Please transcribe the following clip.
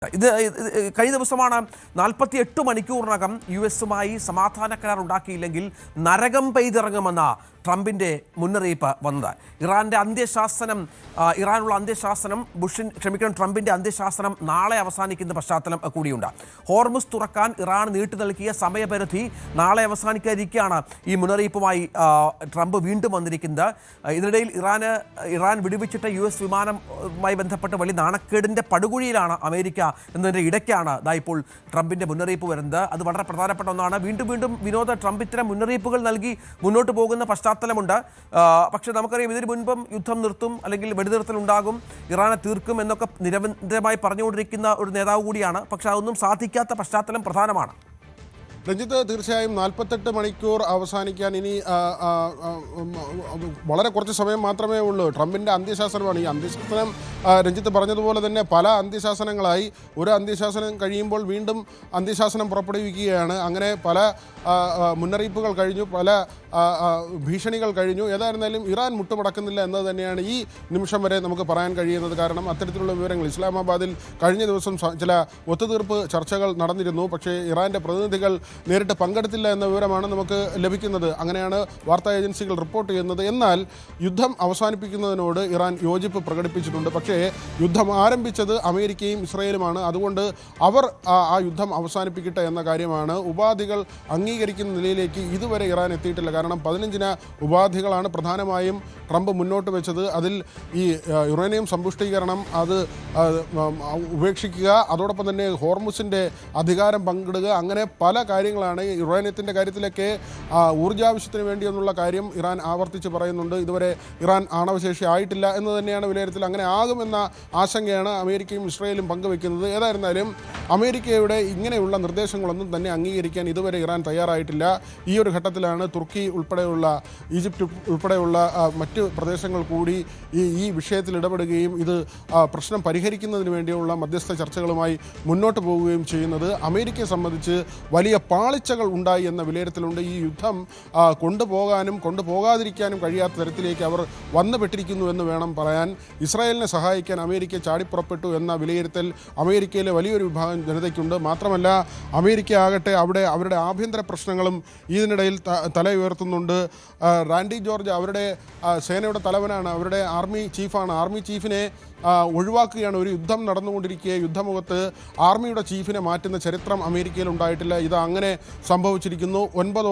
കഴിഞ്ഞ ദിവസമാണ് 48 മണിക്കൂറിനകം യുഎസുമായി സമാധാന കരാർ ഉണ്ടാക്കിയില്ലെങ്കിൽ നരകം പെയ്തിറങ്ങുമെന്ന ട്രംപിന്റെ മുന്നറിയിപ്പ് വന്നത്. ഇറാനുള്ള അന്ത്യശാസനം ട്രംപിന്റെ അന്ത്യശാസനം നാളെ അവസാനിക്കുന്ന പശ്ചാത്തലം കൂടിയുണ്ട്. ഹോർമുസ് തുറക്കാൻ ഇറാൻ നീട്ടി നൽകിയ സമയപരിധി നാളെ അവസാനിക്കാതിരിക്കുകയാണ് ഈ മുന്നറിയിപ്പുമായി ട്രംപ് വീണ്ടും വന്നിരിക്കുന്നത്. ഇതിനിടയിൽ ഇറാൻ വിടുവിച്ചിട്ട യുഎസ് വിമാനവുമായി ബന്ധപ്പെട്ട് വലിയ നാണക്കേടിന്റെ പടുകുഴിയിലാണ് അമേരിക്ക എന്നതിൻ്റെ ഇടയ്ക്കാണ് ഇപ്പോൾ ട്രംപിന്റെ മുന്നറിയിപ്പ് വരുന്നത്. അത് വളരെ പ്രധാനപ്പെട്ട ഒന്നാണ്. വീണ്ടും വിനോദ ട്രംപ് ഇത്തരം മുന്നറിയിപ്പുകൾ നൽകി മുന്നോട്ട് പോകുന്ന പശ്ചാത്തലമുണ്ട്. പക്ഷേ നമുക്കറിയാം, ഇതിനു മുൻപും യുദ്ധം നിർത്തും അല്ലെങ്കിൽ വെടിനിർത്തൽ ഉണ്ടാകും, ഇറാനെ തീർക്കും എന്നൊക്കെ നിരന്തരമായി പറഞ്ഞുകൊണ്ടിരിക്കുന്ന ഒരു നേതാവ് കൂടിയാണ്. പക്ഷെ അതൊന്നും സാധിക്കാത്ത പശ്ചാത്തലം പ്രധാനമാണ്. രഞ്ജിത്ത്, തീർച്ചയായും 48 മണിക്കൂർ അവസാനിക്കാൻ ഇനി വളരെ കുറച്ച് സമയം മാത്രമേ ഉള്ളൂ. ട്രംപിൻ്റെ അന്ത്യശാസനമാണ് ഈ അന്ത്യശാസനം. രഞ്ജിത്ത് പറഞ്ഞതുപോലെ തന്നെ പല അന്ത്യശാസനങ്ങളായി. ഒരു അന്ത്യശാസനം കഴിയുമ്പോൾ വീണ്ടും അന്ത്യശാസനം പുറപ്പെടുവിക്കുകയാണ്. അങ്ങനെ പല മുന്നറിയിപ്പുകൾ കഴിഞ്ഞു, പല ഭീഷണികൾ കഴിഞ്ഞു. ഏതായിരുന്നാലും ഇറാൻ മുട്ടുമടക്കുന്നില്ല എന്നത് തന്നെയാണ് ഈ നിമിഷം വരെ നമുക്ക് പറയാൻ കഴിയുന്നത്. കാരണം അത്തരത്തിലുള്ള വിവരങ്ങൾ ഇസ്ലാമാബാദിൽ കഴിഞ്ഞ ദിവസം ചില ഒത്തുതീർപ്പ് ചർച്ചകൾ നടന്നിരുന്നു. പക്ഷേ ഇറാൻ്റെ പ്രതിനിധികൾ നേരിട്ട് പങ്കെടുത്തില്ല എന്ന വിവരമാണ് നമുക്ക് ലഭിക്കുന്നത്. അങ്ങനെയാണ് വാർത്താ ഏജൻസികൾ റിപ്പോർട്ട് ചെയ്യുന്നത്. എന്നാൽ യുദ്ധം അവസാനിപ്പിക്കുന്നതിനോട് ഇറാൻ യോജിപ്പ് പ്രകടിപ്പിച്ചിട്ടുണ്ട്. പക്ഷേ യുദ്ധം ആരംഭിച്ചത് അമേരിക്കയും ഇസ്രയേലുമാണ്. അതുകൊണ്ട് അവർ ആ യുദ്ധം അവസാനിപ്പിക്കട്ടെ എന്ന കാര്യമാണ്. ഉപാധികൾ അംഗീകരിക്കുന്ന നിലയിലേക്ക് ഇതുവരെ ഇറാൻ എത്തിയിട്ടില്ല. കാരണം 15 ഉപാധികളാണ് പ്രധാനമായും ട്രംപ് മുന്നോട്ട് വെച്ചത്. അതിൽ ഈ യുറേനിയം സമ്പുഷ്ടീകരണം അത് ഉപേക്ഷിക്കുക, അതോടൊപ്പം തന്നെ ഹോർമുസിൻ്റെ അധികാരം പങ്കിടുക, അങ്ങനെ പല കാര്യങ്ങളാണ്. യുറേനിയത്തിൻ്റെ കാര്യത്തിലൊക്കെ ഊർജ്ജാവശ്യത്തിന് വേണ്ടിയെന്നുള്ള കാര്യം ഇറാൻ ആവർത്തിച്ച് പറയുന്നുണ്ട്. ഇതുവരെ ഇറാൻ ആണവശേഷി ആയിട്ടില്ല എന്ന് തന്നെയാണ് വിലയിരുത്തൽ. അങ്ങനെ ആകുമെന്ന ആശങ്കയാണ് അമേരിക്കയും ഇസ്രയേലും പങ്കുവെക്കുന്നത്. ഏതായിരുന്നാലും അമേരിക്കയുടെ ഇങ്ങനെയുള്ള നിർദ്ദേശങ്ങളൊന്നും തന്നെ അംഗീകരിക്കാൻ ഇതുവരെ ഇറാൻ തയ്യാറായിട്ടില്ല. ഈ ഒരു ഘട്ടത്തിലാണ് തുർക്കി ഉൾപ്പെടെയുള്ള, ഈജിപ്റ്റ് ഉൾപ്പെടെയുള്ള മറ്റ് പ്രദേശങ്ങൾ കൂടി ഈ വിഷയത്തിൽ ഇടപെടുകയും ഇത് പ്രശ്നം പരിഹരിക്കുന്നതിന് വേണ്ടിയുള്ള മധ്യസ്ഥ ചർച്ചകളുമായി മുന്നോട്ട് പോവുകയും ചെയ്യുന്നത്. അമേരിക്കയെ സംബന്ധിച്ച് വലിയ പാളിച്ചകൾ ഉണ്ടായി എന്ന വിലയിരുത്തലുണ്ട്. ഈ യുദ്ധം കൊണ്ടുപോകാനും കൊണ്ടുപോകാതിരിക്കാനും കഴിയാത്ത തരത്തിലേക്ക് അവർ വന്നുപെട്ടിരിക്കുന്നു എന്ന് വേണം പറയാൻ. ഇസ്രായേലിനെ സഹായിക്കാൻ അമേരിക്ക ചാടിപ്പുറപ്പെട്ടു എന്ന വിലയിരുത്തൽ അമേരിക്കയിലെ വലിയൊരു വിഭാഗം ജനതയ്ക്കുണ്ട്. മാത്രമല്ല അമേരിക്ക ആകട്ടെ അവിടെ അവരുടെ ആഭ്യന്തര പ്രശ്നങ്ങളും ഇതിനിടയിൽ തല ഉയർത്തുന്നുണ്ട്. റാൻഡി ജോർജ് അവരുടെ സേനയുടെ തലവനാണ്, അവരുടെ ആർമി ചീഫാണ്. ആർമി ചീഫിനെ ഒഴിവാക്കുകയാണ്. ഒരു യുദ്ധം നടന്നുകൊണ്ടിരിക്കെ യുദ്ധമുഖത്ത് ആർമിയുടെ ചീഫിനെ മാറ്റുന്ന ചരിത്രം അമേരിക്കയിൽ ഉണ്ടായിട്ടില്ല. ഇത് അങ്ങനെ സംഭവിച്ചിരിക്കുന്നു. 9